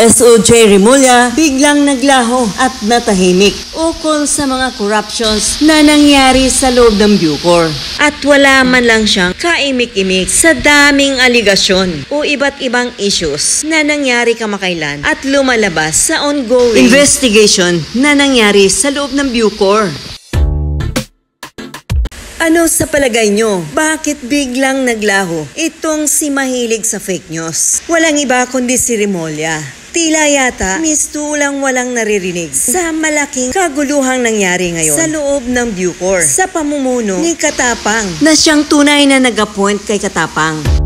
SOJ Remulla biglang naglaho at natahimik ukol sa mga corruptions na nangyari sa loob ng Bucor. At wala man lang siyang kaimik-imik sa daming aligasyon o iba't ibang issues na nangyari kamakailan at lumalabas sa ongoing investigation na nangyari sa loob ng Bucor. Ano sa palagay nyo? Bakit biglang naglaho itong si mahilig sa fake news? Walang iba kundi si Remulla. Tila yata mistulang walang naririnig sa malaking kaguluhang nangyari ngayon sa loob ng Bucor sa pamumuno ni Katapang na siyang tunay na nag-appoint kay Katapang.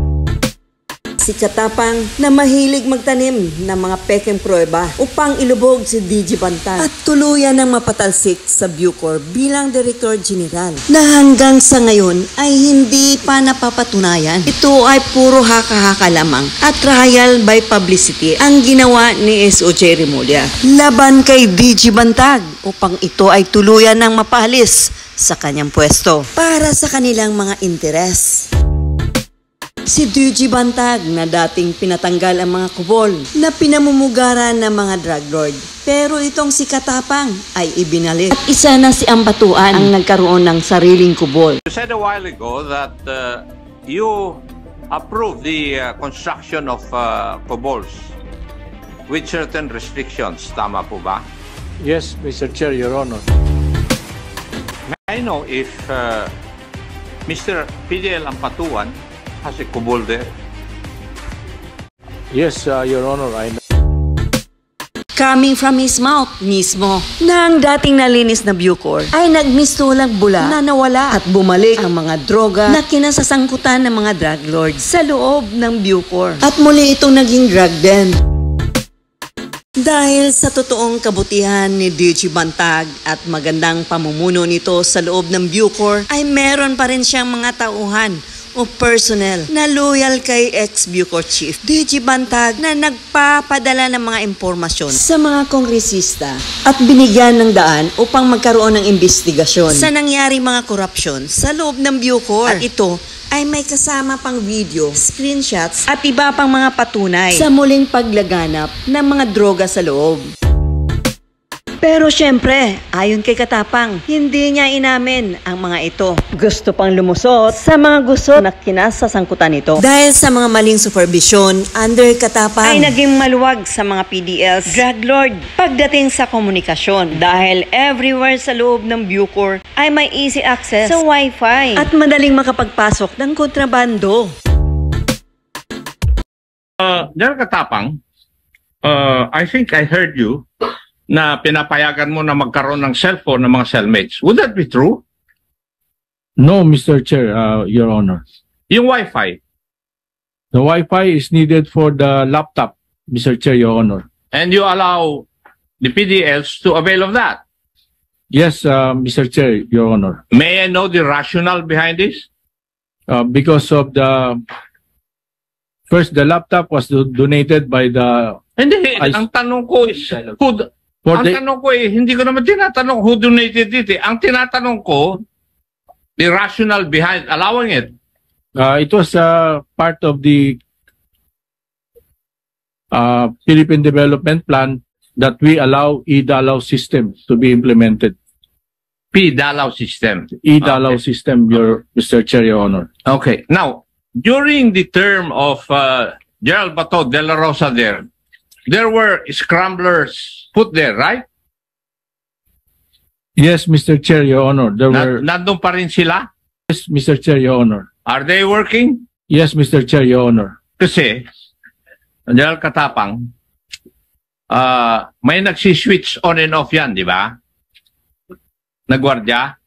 Si Katapang na mahilig magtanim ng mga pekeng pruweba upang ilubog si DG Bantag at tuluyan ng mapatalsik sa Bucor bilang Director General na hanggang sa ngayon ay hindi pa napapatunayan. Ito ay puro haka-haka lamang at trial by publicity ang ginawa ni SOJ Remulla laban kay DG Bantag upang ito ay tuluyan ng mapahalis sa kanyang pwesto para sa kanilang mga interes. Si DG Bantag na dating pinatanggal ang mga kubol na pinamumugaran ng mga drug lord. Pero itong si Katapang ay ibinalik. At isa na si Ambatuan ang nagkaroon ng sariling kubol. You said a while ago that you approved the construction of kubols with certain restrictions. Tama po ba? Yes, Mr. Chair, Your Honor. May I know if Mr. PDL Ambatuan has a kubol there? Yes, Your Honor, I know. Coming from his mouth mismo na ang dating nalinis na Bucor ay nagmistulang bula na nawala at bumalik ang mga droga na kinasasangkutan ng mga drug lords sa loob ng Bucor. At muli itong naging drug den. Dahil sa totoong kabutihan ni DG Bantag at magandang pamumuno nito sa loob ng Bucor ay meron pa rin siyang mga tauhan o personnel na loyal kay ex-Bucor Chief DG Bantag na nagpapadala ng mga impormasyon sa mga kongresista at binigyan ng daan upang magkaroon ng investigasyon sa nangyari mga korupsyon sa loob ng Bucor. At ito ay may kasama pang video, screenshots at iba pang mga patunay sa muling paglaganap ng mga droga sa loob. Pero syempre, ayon kay Katapang, hindi niya inamin ang mga ito. Gusto pang lumusot sa mga gusot na kinasasangkutan nito. Dahil sa mga maling supervision under Katapang ay naging maluwag sa mga PDLs, drug lord pagdating sa komunikasyon. Dahil everywhere sa loob ng Bucor ay may easy access sa Wi-Fi at madaling makapagpasok ng kontrabando. General Katapang, I think I heard you na pinapayagan mo na magkaroon ng cellphone ng mga cellmates. Would that be true? No, Mr. Chair, Your Honor. Yung Wi-Fi? The Wi-Fi is needed for the laptop, Mr. Chair, Your Honor. And you allow the PDLs to avail of that? Yes, Mr. Chair, Your Honor. May I know the rationale behind this? Because of the... First, the laptop was donated by the... Hindi, ang tanong ko is... tanong ko hindi ko naman tinatanong who donated it. Ang tinatanong ko, the rationale behind allowing it. It was part of the Philippine Development Plan that we allow e-Dalaw system to be implemented. P-Dalaw system. E-Dalaw system, Mr. Chair, Your Honor. Okay. Now, during the term of Gerald Bato de la Rosa there were scramblers put there, right? Yes, Mr. Chair, Your Honor. Nandun pa rin sila? Yes, Mr. Chair, Your Honor. Are they working? Yes, Mr. Chair, Your Honor. Kasi, General Katapang, may nagsiswitch on and off yan, di ba? Na gwardiya?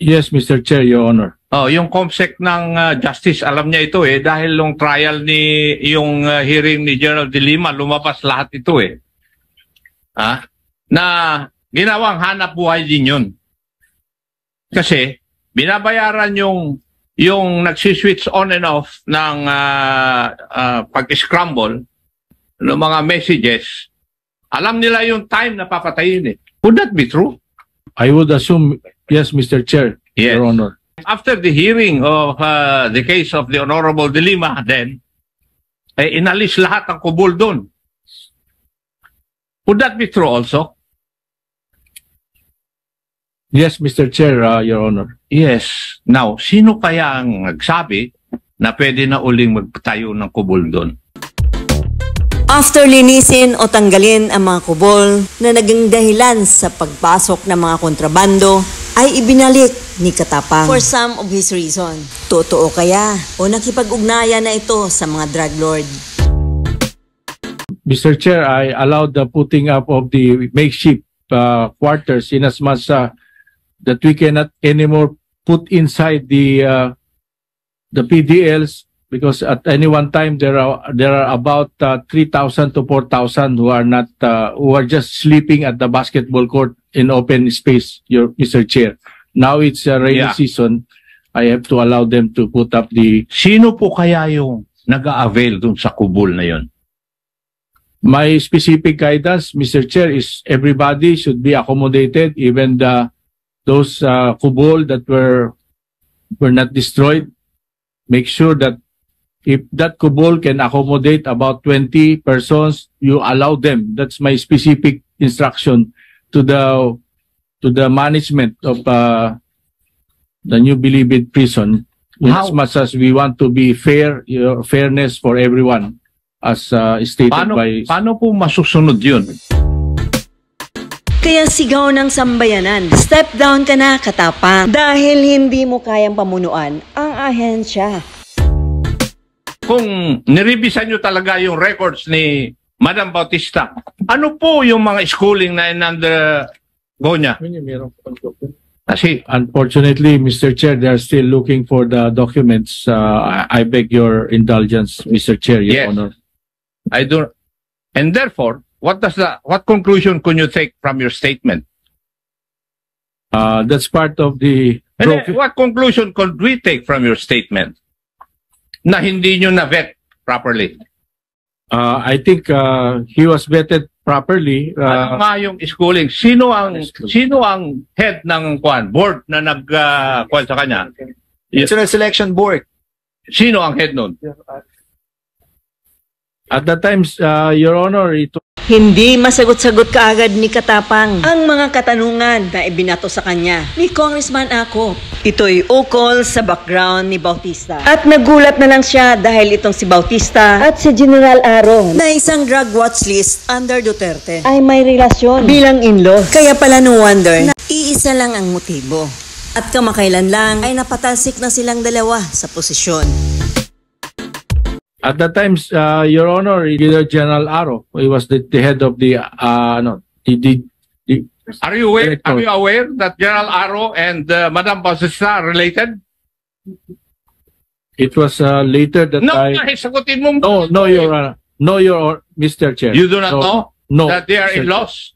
Yes, Mr. Chair, Your Honor. Oh, yung COMSEC ng Justice, alam niya ito dahil yung trial yung hearing ni General De Lima, lumabas lahat ito na ginawang hanap buhay din yun. Kasi, binabayaran yung nagsiswitch on and off ng pag-scramble ng mga messages, alam nila yung time na papatayin. Would that be true? I would assume, yes, Mr. Chair, yes. Your Honor. After the hearing of the case of the Honorable De Lima, then, inalis lahat ng kubol doon. Would that be true also? Yes, Mr. Chair, Your Honor. Yes. Now, sino kaya ang nagsabi na pwede na uling magpatayo ng kubol doon? After linisin o tanggalin ang mga kubol na naging dahilan sa pagpasok ng mga kontrabando, ay ibinalik ni Katapang for some of his reason. Totoo kaya o nakipag-ugnayan na ito sa mga drug lord? Mr. Chair, I allowed the putting up of the makeshift quarters in as much that we cannot anymore put inside the PDLs, because at any one time there are about 3,000 to 4,000 who are just sleeping at the basketball court in open space, Mr. Chair. Now it's rainy season. I have to allow them to put up the... Sino po kaya yung nag-a-avail dun sa kubol na yon? My specific guidance, Mr. Chair, is everybody should be accommodated, even those kubol that were not destroyed. Make sure that if that kubol can accommodate about 20 persons, you allow them. That's my specific instruction to the management of the New Bilibid prison. As much as we want to be fair, fairness for everyone, as stated by... Paano po masusunod yun? Kaya sigaw ng sambayanan, step down ka na, Katapang, dahil hindi mo kayang pamunuan ang ahensya. Kung nirevisan nyo talaga yung records ni Madam Bautista, ano po yung mga schooling na in-undergo niya? Kasi, unfortunately, Mr. Chair, they are still looking for the documents. I beg your indulgence, Mr. Chair, Your Honor. I don't. And therefore, what conclusion can you take from your statement? That's part of the... And then, what conclusion could we take from your statement? Na hindi nyo na-vet properly? I think he was vetted properly. Ano nga yung schooling? Sino ang head ng board na nag-kwan sa kanya? National Selection Board. Sino ang head nun? At that times, Your Honor, ito... Hindi masagot-sagot kaagad ni Katapang ang mga katanungan na ibinato sa kanya ni Congressman Ako. Ito'y ukol sa background ni Bautista. At nagulat na lang siya dahil itong si Bautista at si General Aro na isang drug watch list under Duterte ay may relasyon bilang in-law. Kaya pala no wonder na iisa lang ang motibo. At kamakailan lang ay napatalsik na silang dalawa sa posisyon. At that times, Your Honor, General Aro, he was the head of the Are you aware that General Aro and Madam Bautista are related? It was later that sagutin mo. No, Your Honor. No, Your Mr. Chair. You do not know no, that they are Mr. in-laws?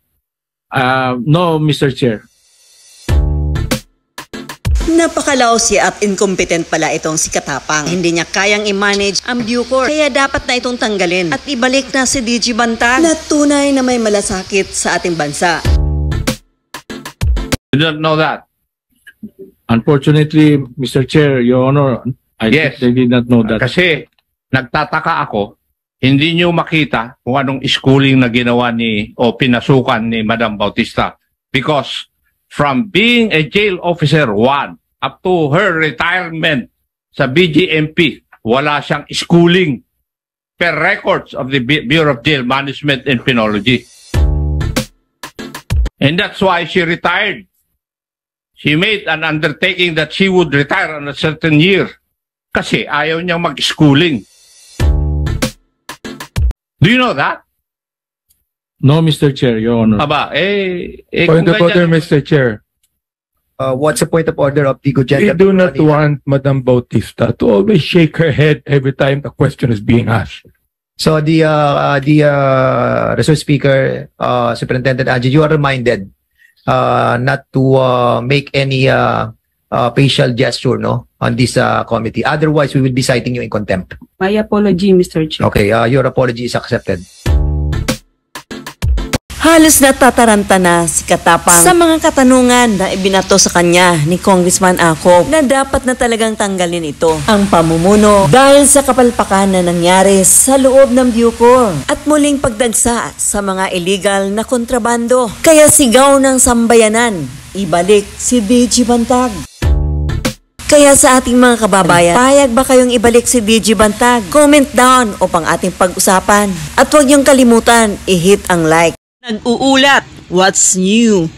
No, Mr. Chair. Napakalaos at incompetent pala itong si Katapang. Hindi niya kayang i-manage ang Bucor. Kaya dapat na itong tanggalin at ibalik na si DG Bantag na tunay na may malasakit sa ating bansa. You don't know that? Unfortunately, Mr. Chair, Your Honor, I did not know that. Kasi nagtataka ako, hindi nyo makita kung anong schooling na ginawa o pinasukan ni Madam Bautista. Because from being a jail officer 1 up to her retirement sa BGMP, wala siyang schooling per records of the Bureau of Jail Management and Penology. And that's why she retired. She made an undertaking that she would retire on a certain year kasi ayaw niyang mag-schooling. Do you know that? No, Mr. Chair, Your Honor. Point of order, Mr. Chair. What's the point of order of the We do not want Madam Bautista to always shake her head every time the question is being asked. So the Resource Speaker, Superintendent Angie, you are reminded not to make any facial gesture on this committee. Otherwise, we will be citing you in contempt. My apology, Mr. Chair. Okay, your apology is accepted. Halos natataranta na si Katapang sa mga katanungan na ibinato sa kanya ni Congressman Acop na dapat na talagang tanggalin ito ang pamumuno dahil sa kapalpakan na nangyari sa loob ng Bucor at muling pagdagsa sa mga illegal na kontrabando. Kaya sigaw ng sambayanan, ibalik si DG Bantag. Kaya sa ating mga kababayan, payag ba kayong ibalik si DG Bantag? Comment down upang ating pag-usapan. At huwag niyong kalimutan, i-hit ang like. Nag-uulat, what's new?